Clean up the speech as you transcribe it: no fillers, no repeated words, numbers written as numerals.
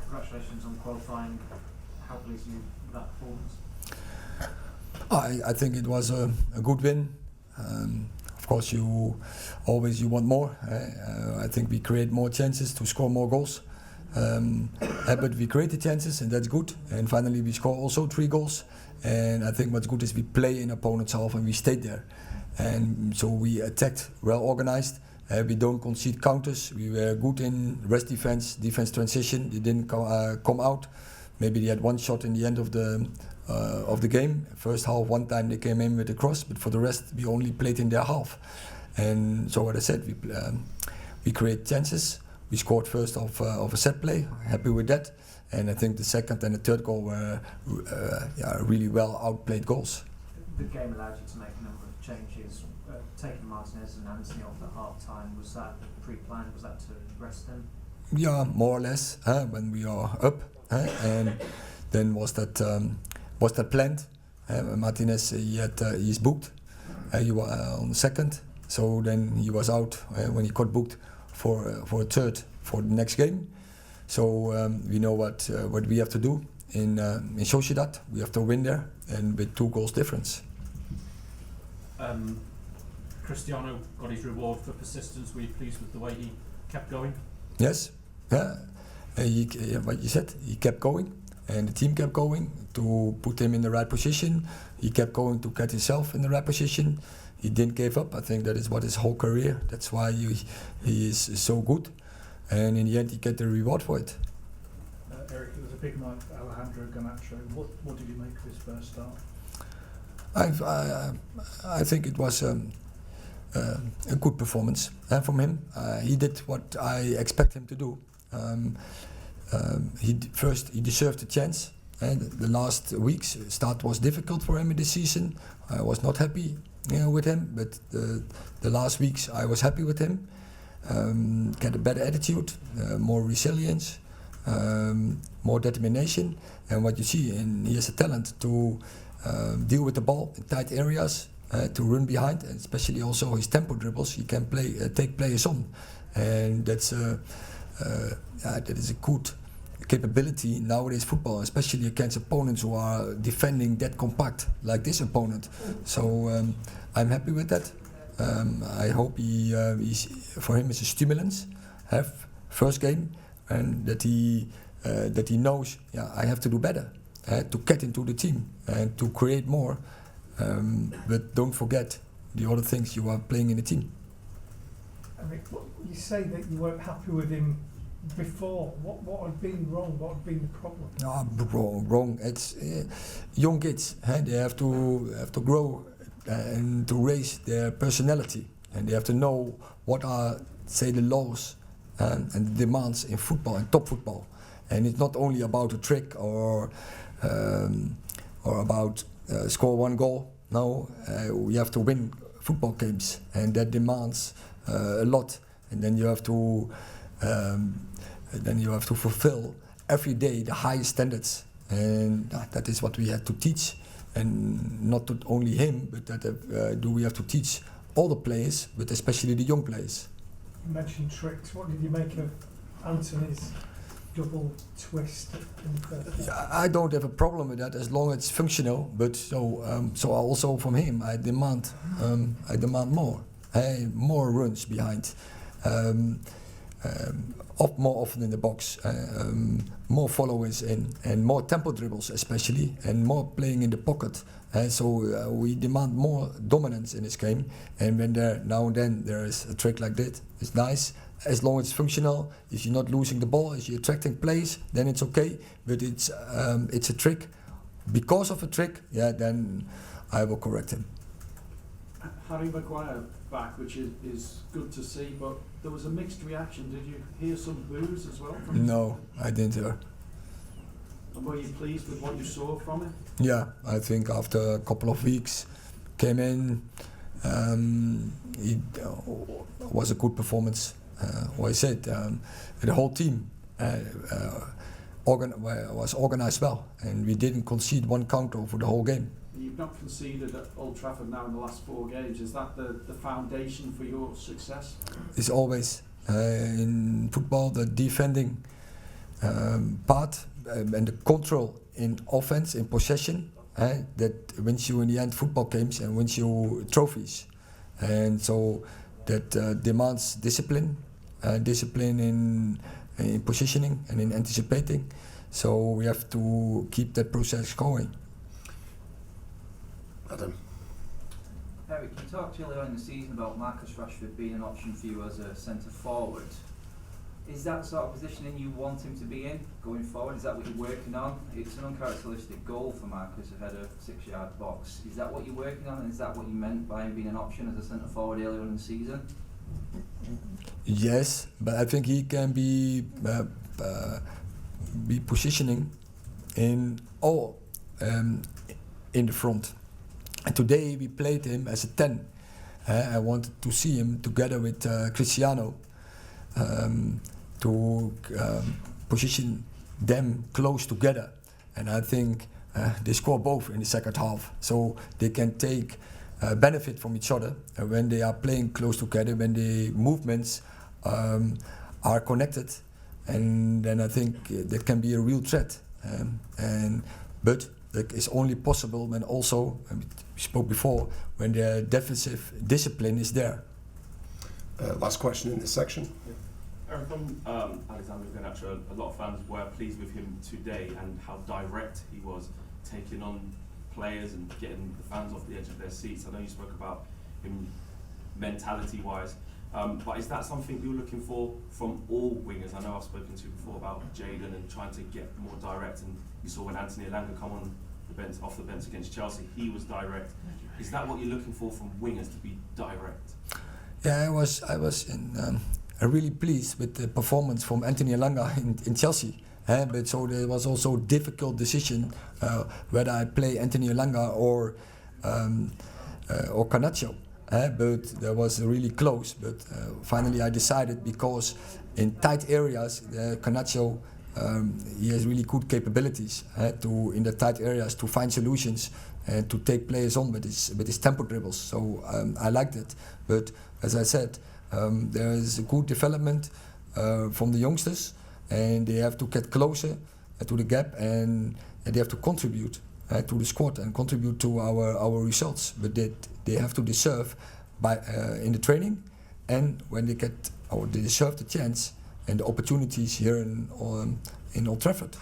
congratulations on qualifying. How pleased are you with that performance? I think it was a good win. Of course, you want more. I think we create more chances to score more goals. But we created chances, and that's good. And finally, we score also 3 goals. And I think what's good is we play in opponent's half and we stayed there. And so we attacked, well organized. We don't concede counters. We were good in rest defense transition. They didn't come out. Maybe they had one shot in the end of the game. First half, one time they came in with a cross, but for the rest, we only played in their half. And so what I said, we create chances. We scored first of a set play. Happy with that. And I think the second and the third goal were really well outplayed goals. The game allowed you to make a number of changes. Taking Martinez and Antony off at half time, was that pre-planned? Was that to rest them? Yeah, more or less. When we are up, and then was that planned? Martinez he's booked. He was on the second, so then he was out when he got booked for a third for the next game. So we know what we have to do in Sociedad. We have to win there, and with 2 goals difference. Cristiano got his reward for persistence. Were you pleased with the way he kept going? Yes, yeah. What you said, he kept going, and the team kept going to put him in the right position. He kept going to get himself in the right position. He didn't give up. I think that is what his whole career. That's why he is so good, and in the end, he get the reward for it. Erik, it was a big night for Alejandro Garnacho. What did you make of his first start? I think it was a good performance from him. He did what I expect him to do. He deserved a chance. And the last week's start was difficult for him in the season. I was not happy with him, but the last weeks I was happy with him. Get a better attitude, more resilience, more determination, and what you see, and he has a talent to deal with the ball in tight areas, to run behind, and especially also his tempo dribbles. He can take players on, and that is a good capability nowadays football, especially against opponents who are defending that compact like this opponent. So I'm happy with that. I hope for him it's a stimulus. Have first game, and that he knows, I have to do better to get into the team and to create more. But don't forget the other things you are playing in the team. Erik, you say that you weren't happy with him before. What had been wrong? What had been the problem? Wrong. It's young kids. They have to grow and to raise their personality, and they have to know what are, say, the laws and the demands in football and top football. And it's not only about a trick or about score 1 goal. No, we have to win football games, and that demands a lot. And then you have to fulfill every day the highest standards, and that is what we had to teach, and not to only him, but that we have to teach all the players, but especially the young players. You mentioned tricks. What did you make of Antony's double twist in the first half? I don't have a problem with that as long as it's functional. But so also from him, I demand more, more runs behind, more often in the box, more followers in, and more tempo dribbles especially, and more playing in the pocket. So we demand more dominance in this game. And when now and then there is a trick like that, it's nice. As long as it's functional, if you're not losing the ball, if you're attracting plays, then it's okay. But it's a trick. Because of a trick, then I will correct him. Harry Maguire back, which is good to see, but there was a mixed reaction. Did you hear some boos as well from him? No, I didn't hear. And were you pleased with what you saw from him? Yeah, I think after a couple of weeks, came in, it was a good performance. I said, the whole team was organised well, and we didn't concede 1 counter for the whole game. You've not conceded at Old Trafford now in the last 4 games. Is that the foundation for your success? It's always in football the defending part and the control in offense, in possession, that wins you in the end football games and wins you trophies. And so that demands discipline, discipline in positioning and in anticipating. So we have to keep that process going. Adam. Erik, you talked earlier in the season about Marcus Rashford being an option for you as a centre forward. Is that sort of positioning you want him to be in going forward? Is that what you're working on? It's an uncharacteristic goal for Marcus ahead of 6-yard box. Is that what you're working on, and is that what you meant by him being an option as a centre forward earlier in the season? Yes, but I think he can be positioning in all in the front. And today we played him as a 10. I wanted to see him together with Cristiano to position them close together. And I think they score both in the second half, so they can take benefit from each other when they are playing close together, when the movements are connected, and then I think that can be a real threat. But that is only possible when also, we spoke before, when the defensive discipline is there. Last question in this section. Erik, on Alexander Garnacho, a lot of fans were pleased with him today and how direct he was, taking on players and getting the fans off the edge of their seats. I know you spoke about him mentality-wise, but is that something you're looking for from all wingers? I know I've spoken to you before about Jadon and trying to get more direct, and you saw when Antony and Antony come on the bench, off the bench against Chelsea, he was direct. Is that what you're looking for from wingers, to be direct? Yeah, I was really pleased with the performance from Antony and in Chelsea. But so there was also a difficult decision whether I play Antony or Garnacho. But that was really close. But finally I decided, because in tight areas, Garnacho, he has really good capabilities to in the tight areas to find solutions and to take players on with his tempo dribbles. So I liked it. But as I said, there is a good development from the youngsters, and they have to get closer to the gap, and they have to contribute to the squad and contribute to our results. But they have to deserve by in the training, and when they get, or they deserve the chance and the opportunities here in Old Trafford.